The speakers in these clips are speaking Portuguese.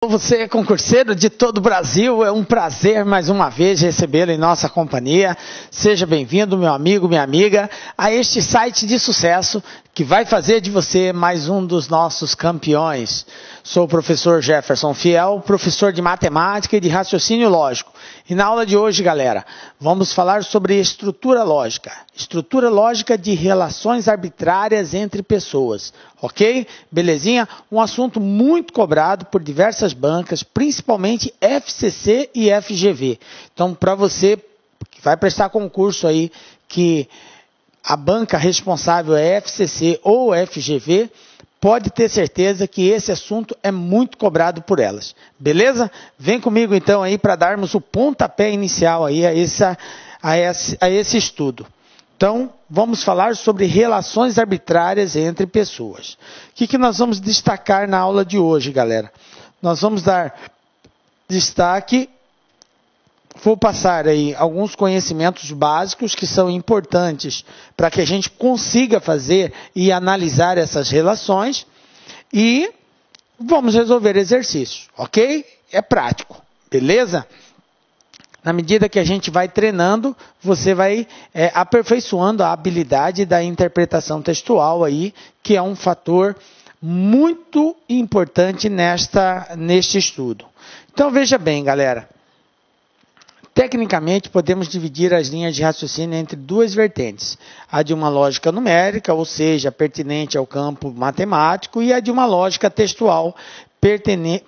Você é concurseiro de todo o Brasil, é um prazer mais uma vez recebê-lo em nossa companhia. Seja bem-vindo, meu amigo, minha amiga, a este site de sucesso que vai fazer de você mais um dos nossos campeões. Sou o professor Jefferson Fiel, professor de matemática e de raciocínio lógico. E na aula de hoje, galera, vamos falar sobre estrutura lógica. Estrutura lógica de relações arbitrárias entre pessoas. Ok? Belezinha? Um assunto muito cobrado por diversas bancas, principalmente FCC e FGV. Então, para você que vai prestar concurso aí, que a banca responsável é FCC ou FGV, pode ter certeza que esse assunto é muito cobrado por elas. Beleza? Vem comigo então aí para darmos o pontapé inicial aí a esse estudo. Então, vamos falar sobre relações arbitrárias entre pessoas. O que nós vamos destacar na aula de hoje, galera? Nós vamos dar destaque, vou passar aí alguns conhecimentos básicos que são importantes para que a gente consiga fazer e analisar essas relações e vamos resolver exercícios, ok? É prático, beleza? Na medida que a gente vai treinando, você vai aperfeiçoando a habilidade da interpretação textual aí, que é um fator muito importante neste estudo. Então veja bem, galera. Tecnicamente, podemos dividir as linhas de raciocínio entre duas vertentes. A de uma lógica numérica, ou seja, pertinente ao campo matemático, e a de uma lógica textual,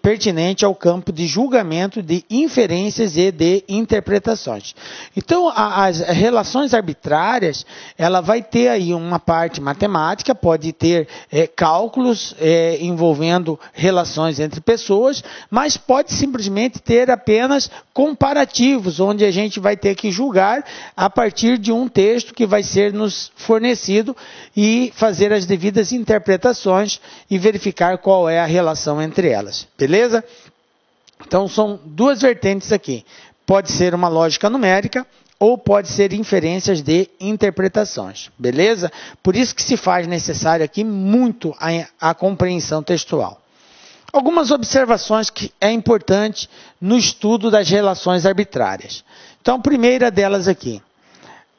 pertinente ao campo de julgamento, de inferências e de interpretações. Então, as relações arbitrárias, ela vai ter aí uma parte matemática, pode ter cálculos envolvendo relações entre pessoas, mas pode simplesmente ter apenas comparativos, onde a gente vai ter que julgar a partir de um texto que vai ser nos fornecido e fazer as devidas interpretações e verificar qual é a relação entre elas, beleza? Então são duas vertentes aqui, pode ser uma lógica numérica ou pode ser inferências de interpretações, beleza? Por isso que se faz necessário aqui muito a compreensão textual. Algumas observações que é importante no estudo das relações arbitrárias. Então, a primeira delas aqui.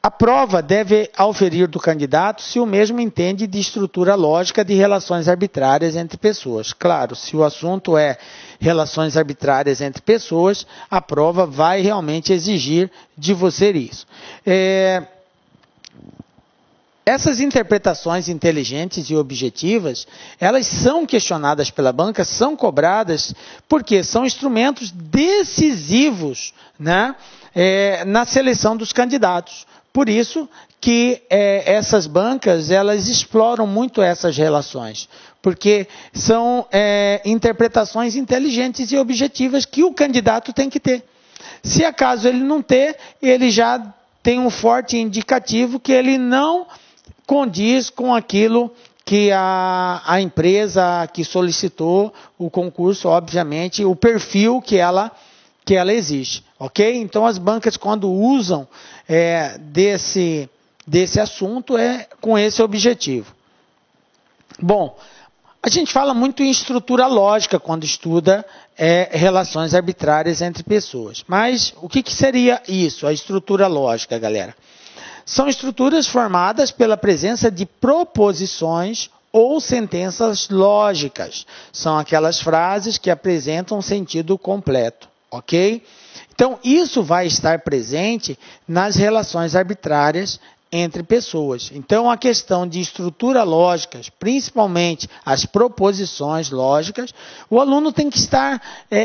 A prova deve auferir do candidato se o mesmo entende de estrutura lógica de relações arbitrárias entre pessoas. Claro, se o assunto é relações arbitrárias entre pessoas, a prova vai realmente exigir de você isso. Essas interpretações inteligentes e objetivas, elas são questionadas pela banca, são cobradas, porque são instrumentos decisivos, né, na seleção dos candidatos. Por isso que essas bancas, elas exploram muito essas relações, porque são interpretações inteligentes e objetivas que o candidato tem que ter. Se acaso ele não ter, ele já tem um forte indicativo que ele não condiz com aquilo que a empresa que solicitou o concurso, obviamente, o perfil que ela exige, ok? Então, as bancas, quando usam desse assunto, é com esse objetivo. Bom, a gente fala muito em estrutura lógica quando estuda relações arbitrárias entre pessoas. Mas o que seria isso, a estrutura lógica, galera? São estruturas formadas pela presença de proposições ou sentenças lógicas. São aquelas frases que apresentam um sentido completo, ok? Então, isso vai estar presente nas relações arbitrárias entre pessoas. Então, a questão de estrutura lógica, principalmente as proposições lógicas, o aluno tem que estar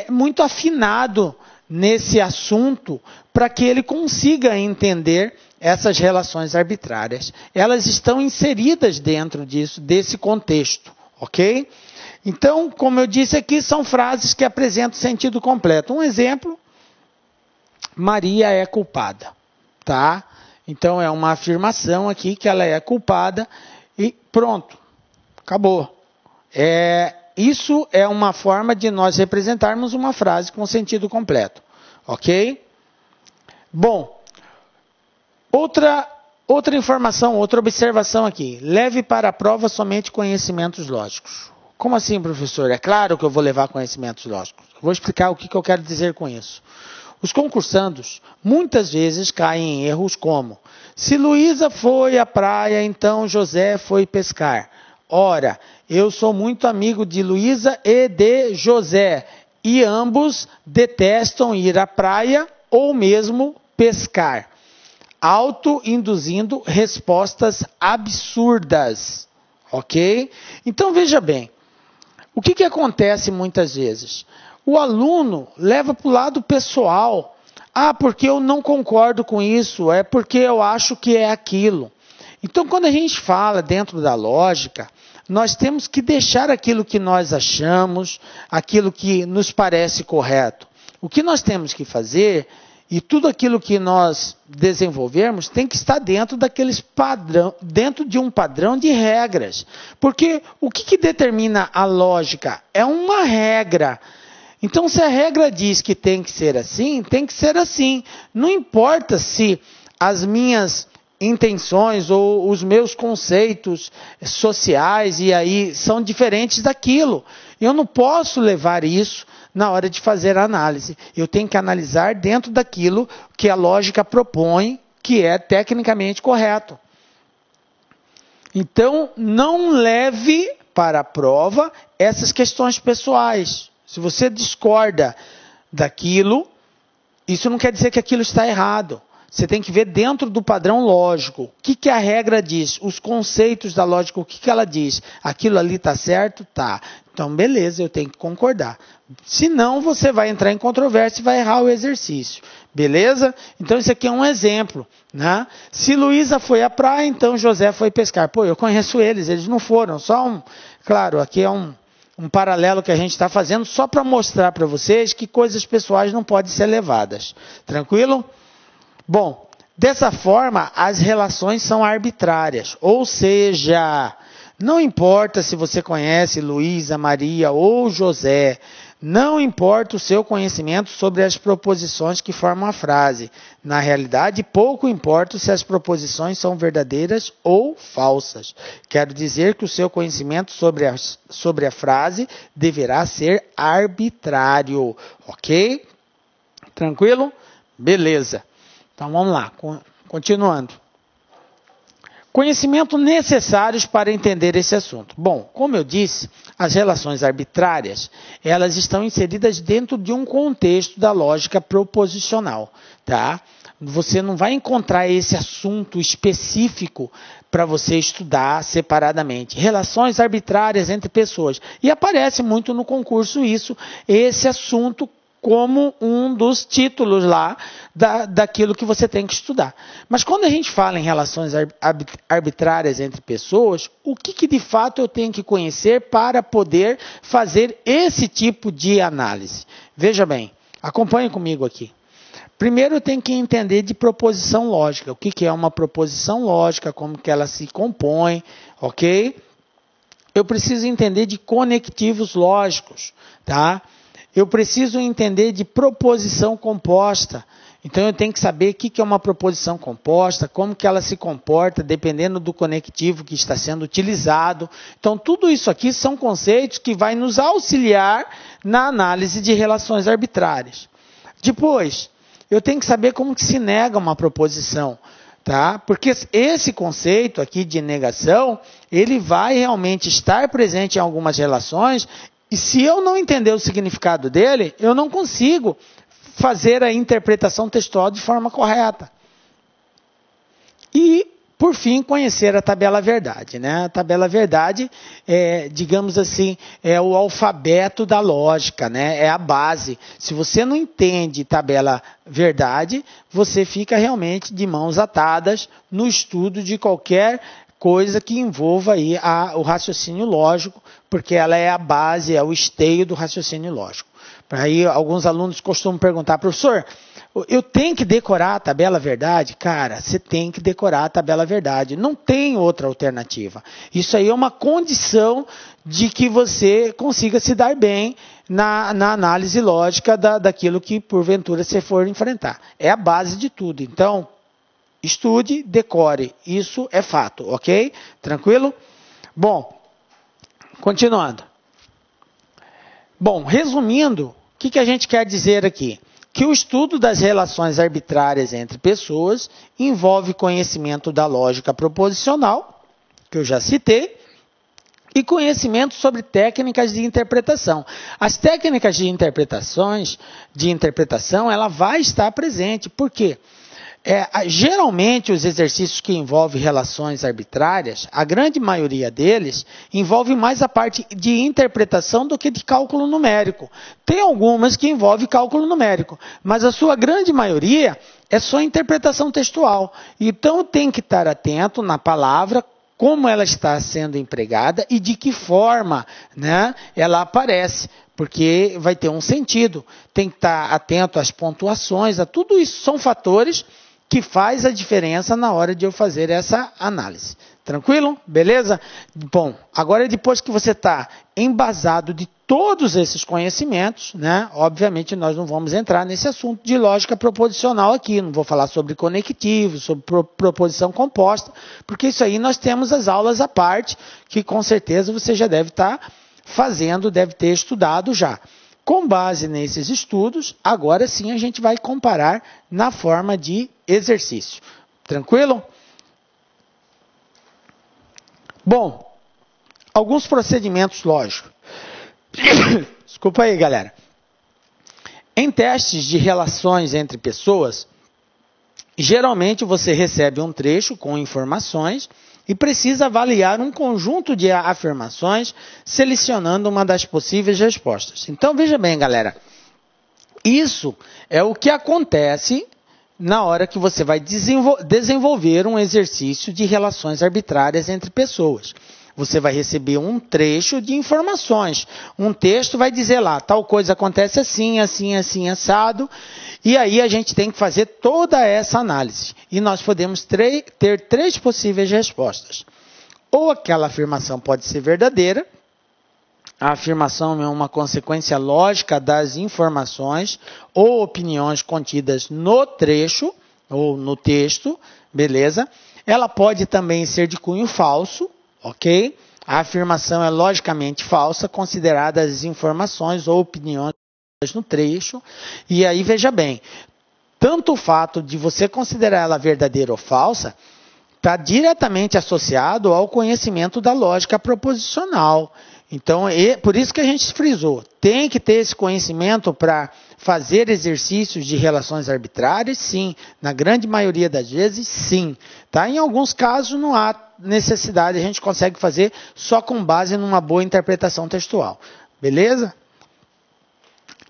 muito afinado nesse assunto para que ele consiga entender essas relações arbitrárias. Elas estão inseridas dentro desse contexto, ok? Então, como eu disse aqui, são frases que apresentam sentido completo. Um exemplo, Maria é culpada, tá? Então, é uma afirmação aqui que ela é culpada e pronto, acabou. Isso é uma forma de nós representarmos uma frase com sentido completo, ok? Bom, outra informação, outra observação aqui. Leve para a prova somente conhecimentos lógicos. Como assim, professor? É claro que eu vou levar conhecimentos lógicos. Vou explicar o que eu quero dizer com isso. Os concursandos muitas vezes caem em erros como: se Luísa foi à praia, então José foi pescar. Ora, eu sou muito amigo de Luísa e de José, e ambos detestam ir à praia ou mesmo pescar. Auto-induzindo respostas absurdas. Ok? Então veja bem, o que acontece muitas vezes? O aluno leva para o lado pessoal. Ah, porque eu não concordo com isso, é porque eu acho que é aquilo. Então, quando a gente fala dentro da lógica, nós temos que deixar aquilo que nós achamos, aquilo que nos parece correto. O que nós temos que fazer, e tudo aquilo que nós desenvolvermos, tem que estar dentro dentro de um padrão de regras. Porque o que determina a lógica? É uma regra. Então, se a regra diz que tem que ser assim, tem que ser assim. Não importa se as minhas intenções ou os meus conceitos sociais e aí são diferentes daquilo. Eu não posso levar isso na hora de fazer a análise. Eu tenho que analisar dentro daquilo que a lógica propõe, que é tecnicamente correto. Então, não leve para a prova essas questões pessoais. Se você discorda daquilo, isso não quer dizer que aquilo está errado. Você tem que ver dentro do padrão lógico. O que a regra diz? Os conceitos da lógica, o que ela diz? Aquilo ali está certo? Tá. Então, beleza, eu tenho que concordar. Senão, você vai entrar em controvérsia e vai errar o exercício. Beleza? Então, isso aqui é um exemplo. Né? Se Luísa foi à praia, então José foi pescar. Pô, eu conheço eles não foram. Claro, aqui é um paralelo que a gente está fazendo só para mostrar para vocês que coisas pessoais não podem ser levadas. Tranquilo? Bom, dessa forma, as relações são arbitrárias. Ou seja, não importa se você conhece Luísa, Maria ou José, não importa o seu conhecimento sobre as proposições que formam a frase. Na realidade, pouco importa se as proposições são verdadeiras ou falsas. Quero dizer que o seu conhecimento sobre a frase deverá ser arbitrário. Ok? Tranquilo? Beleza. Então vamos lá, continuando. Conhecimento necessários para entender esse assunto. Bom, como eu disse, as relações arbitrárias, elas estão inseridas dentro de um contexto da lógica proposicional, tá? Você não vai encontrar esse assunto específico para você estudar separadamente. Relações arbitrárias entre pessoas. E aparece muito no concurso esse assunto como um dos títulos lá daquilo que você tem que estudar. Mas quando a gente fala em relações arbitrárias entre pessoas, o que de fato eu tenho que conhecer para poder fazer esse tipo de análise? Veja bem, acompanhe comigo aqui. Primeiro eu tenho que entender de proposição lógica. O que é uma proposição lógica, como que ela se compõe, ok? Eu preciso entender de conectivos lógicos, tá? Eu preciso entender de proposição composta. Então, eu tenho que saber o que é uma proposição composta, como que ela se comporta, dependendo do conectivo que está sendo utilizado. Então, tudo isso aqui são conceitos que vai nos auxiliar na análise de relações arbitrárias. Depois, eu tenho que saber como que se nega uma proposição. Tá? Porque esse conceito aqui de negação, ele vai realmente estar presente em algumas relações. E se eu não entender o significado dele, eu não consigo fazer a interpretação textual de forma correta. E, por fim, conhecer a tabela verdade. Né? A tabela verdade é, digamos assim, é o alfabeto da lógica, né? É a base. Se você não entende tabela verdade, você fica realmente de mãos atadas no estudo de qualquer coisa que envolva aí o raciocínio lógico, porque ela é a base, é o esteio do raciocínio lógico. Aí alguns alunos costumam perguntar, professor, eu tenho que decorar a tabela verdade? Cara, você tem que decorar a tabela verdade, não tem outra alternativa. Isso aí é uma condição de que você consiga se dar bem na análise lógica daquilo que porventura você for enfrentar. É a base de tudo, então estude, decore, isso é fato, ok? Tranquilo? Bom, continuando. Bom, resumindo, o que a gente quer dizer aqui? Que o estudo das relações arbitrárias entre pessoas envolve conhecimento da lógica proposicional, que eu já citei, e conhecimento sobre técnicas de interpretação. As técnicas de interpretação, ela vai estar presente. Por quê? Geralmente, os exercícios que envolvem relações arbitrárias, a grande maioria deles, envolve mais a parte de interpretação do que de cálculo numérico. Tem algumas que envolvem cálculo numérico, mas a sua grande maioria é só interpretação textual. Então, tem que estar atento na palavra, como ela está sendo empregada e de que forma, né, ela aparece, porque vai ter um sentido. Tem que estar atento às pontuações, a tudo isso são fatores que faz a diferença na hora de eu fazer essa análise. Tranquilo? Beleza? Bom, agora depois que você está embasado de todos esses conhecimentos, né, obviamente nós não vamos entrar nesse assunto de lógica proposicional aqui, não vou falar sobre conectivos, sobre proposição composta, porque isso aí nós temos as aulas à parte, que com certeza você já deve estar fazendo, deve ter estudado já. Com base nesses estudos, agora sim a gente vai comparar na forma de exercício. Tranquilo? Bom, alguns procedimentos lógicos. Desculpa aí, galera. Em testes de relações entre pessoas, geralmente você recebe um trecho com informações e precisa avaliar um conjunto de afirmações, selecionando uma das possíveis respostas. Então, veja bem, galera. Isso é o que acontece na hora que você vai desenvolver um exercício de relações arbitrárias entre pessoas. Você vai receber um trecho de informações. Um texto vai dizer lá, tal coisa acontece assim, assim, assim, assado. E aí a gente tem que fazer toda essa análise. E nós podemos ter três possíveis respostas. Ou aquela afirmação pode ser verdadeira. A afirmação é uma consequência lógica das informações ou opiniões contidas no trecho ou no texto, beleza? Ela pode também ser de cunho falso, ok? A afirmação é logicamente falsa, consideradas as informações ou opiniões no trecho. E aí, veja bem, tanto o fato de você considerar ela verdadeira ou falsa está diretamente associado ao conhecimento da lógica proposicional. Então, por isso que a gente frisou, tem que ter esse conhecimento para fazer exercícios de relações arbitrárias, sim. Na grande maioria das vezes, sim. Tá? Em alguns casos, não há necessidade, a gente consegue fazer só com base numa boa interpretação textual. Beleza?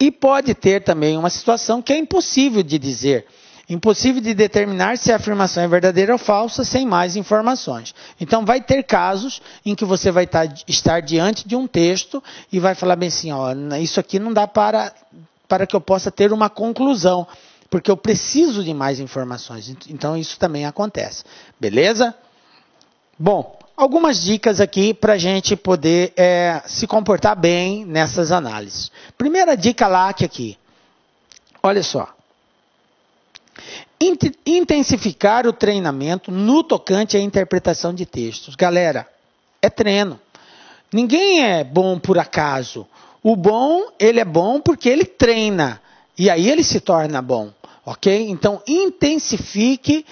E pode ter também uma situação que é impossível de dizer. Impossível de determinar se a afirmação é verdadeira ou falsa sem mais informações. Então, vai ter casos em que você vai estar diante de um texto e vai falar bem assim, ó, isso aqui não dá para que eu possa ter uma conclusão, porque eu preciso de mais informações. Então, isso também acontece. Beleza? Bom, algumas dicas aqui para a gente poder se comportar bem nessas análises. Primeira dica LAC aqui. Olha só. Intensificar o treinamento no tocante à interpretação de textos. Galera, é treino. Ninguém é bom por acaso. O bom, ele é bom porque ele treina. E aí ele se torna bom. Ok? Então, intensifique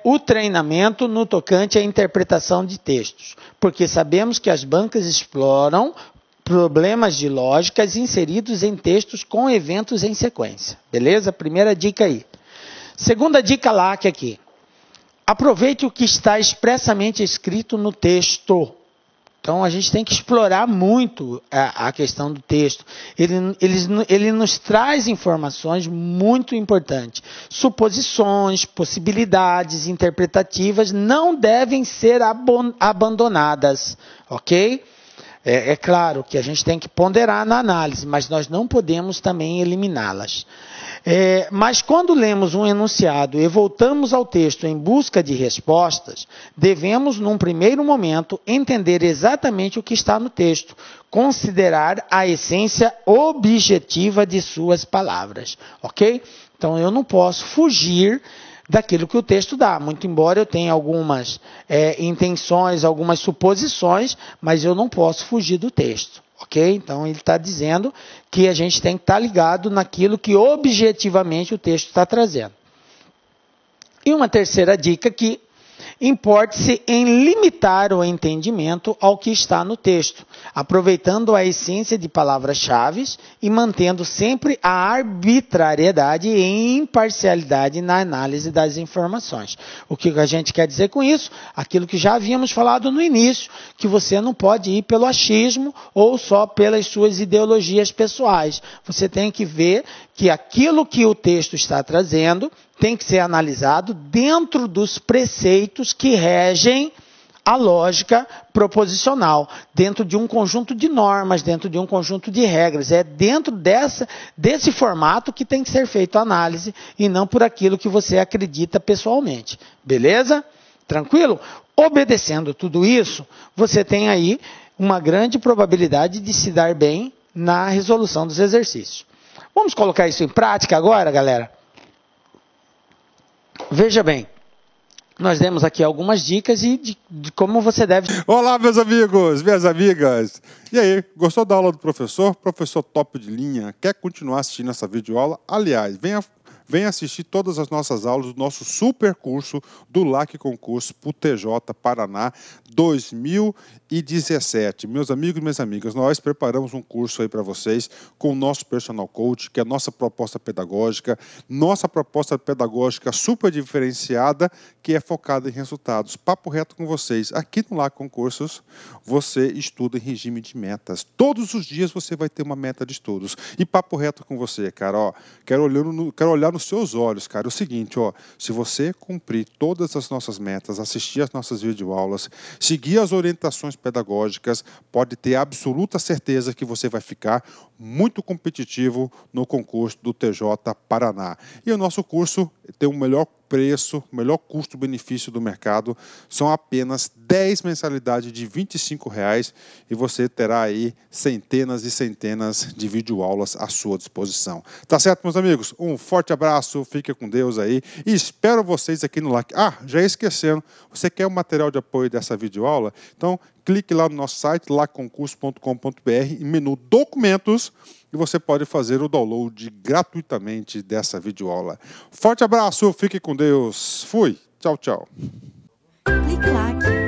o treinamento no tocante à interpretação de textos. Porque sabemos que as bancas exploram problemas de lógicas inseridos em textos com eventos em sequência. Beleza? Primeira dica aí. Segunda dica LAC aqui. Aproveite o que está expressamente escrito no texto. Então, a gente tem que explorar muito a questão do texto. Ele nos traz informações muito importantes. Suposições, possibilidades interpretativas não devem ser abandonadas, ok? É claro que a gente tem que ponderar na análise, mas nós não podemos também eliminá-las. Mas quando lemos um enunciado e voltamos ao texto em busca de respostas, devemos, num primeiro momento, entender exatamente o que está no texto, considerar a essência objetiva de suas palavras, ok? Então, eu não posso fugir daquilo que o texto dá, muito embora eu tenha algumas intenções, algumas suposições, mas eu não posso fugir do texto, ok? Então ele está dizendo que a gente tem que estar ligado naquilo que objetivamente o texto está trazendo. E uma terceira dica que importe-se em limitar o entendimento ao que está no texto, aproveitando a essência de palavras-chave e mantendo sempre a arbitrariedade e imparcialidade na análise das informações. O que a gente quer dizer com isso? Aquilo que já havíamos falado no início, que você não pode ir pelo achismo ou só pelas suas ideologias pessoais. Você tem que ver que aquilo que o texto está trazendo tem que ser analisado dentro dos preceitos que regem a lógica proposicional, dentro de um conjunto de normas, dentro de um conjunto de regras. É dentro desse formato que tem que ser feita a análise e não por aquilo que você acredita pessoalmente. Beleza? Tranquilo? Obedecendo tudo isso, você tem aí uma grande probabilidade de se dar bem na resolução dos exercícios. Vamos colocar isso em prática agora, galera? Veja bem, nós demos aqui algumas dicas de como você deve... Olá, meus amigos, minhas amigas. E aí, gostou da aula do professor? Professor top de linha. Quer continuar assistindo essa videoaula? Aliás, venha assistir todas as nossas aulas do nosso super curso do LAC Concurso pro TJ Paraná 2017. Meus amigos e minhas amigas, nós preparamos um curso aí para vocês com o nosso personal coach, que é a nossa proposta pedagógica super diferenciada, que é focada em resultados. Papo reto com vocês. Aqui no LAC Concursos, você estuda em regime de metas. Todos os dias você vai ter uma meta de estudos. E papo reto com você, cara, ó, quero olhar nos seus olhos, cara, o seguinte, ó, se você cumprir todas as nossas metas, assistir as nossas videoaulas, seguir as orientações pedagógicas, pode ter absoluta certeza que você vai ficar muito competitivo no concurso do TJ Paraná. E o nosso curso tem o melhor preço, melhor custo-benefício do mercado, são apenas 10 mensalidades de R$ 25,00 e você terá aí centenas e centenas de videoaulas à sua disposição. Tá certo, meus amigos? Um forte abraço, fique com Deus aí e espero vocês aqui no LAC. Ah, já ia esquecendo, você quer o material de apoio dessa videoaula? Então, clique lá no nosso site, lacconcurso.com.br, e menu Documentos, e você pode fazer o download gratuitamente dessa videoaula. Forte abraço, fique com Deus. Fui. Tchau, tchau. Clique lá.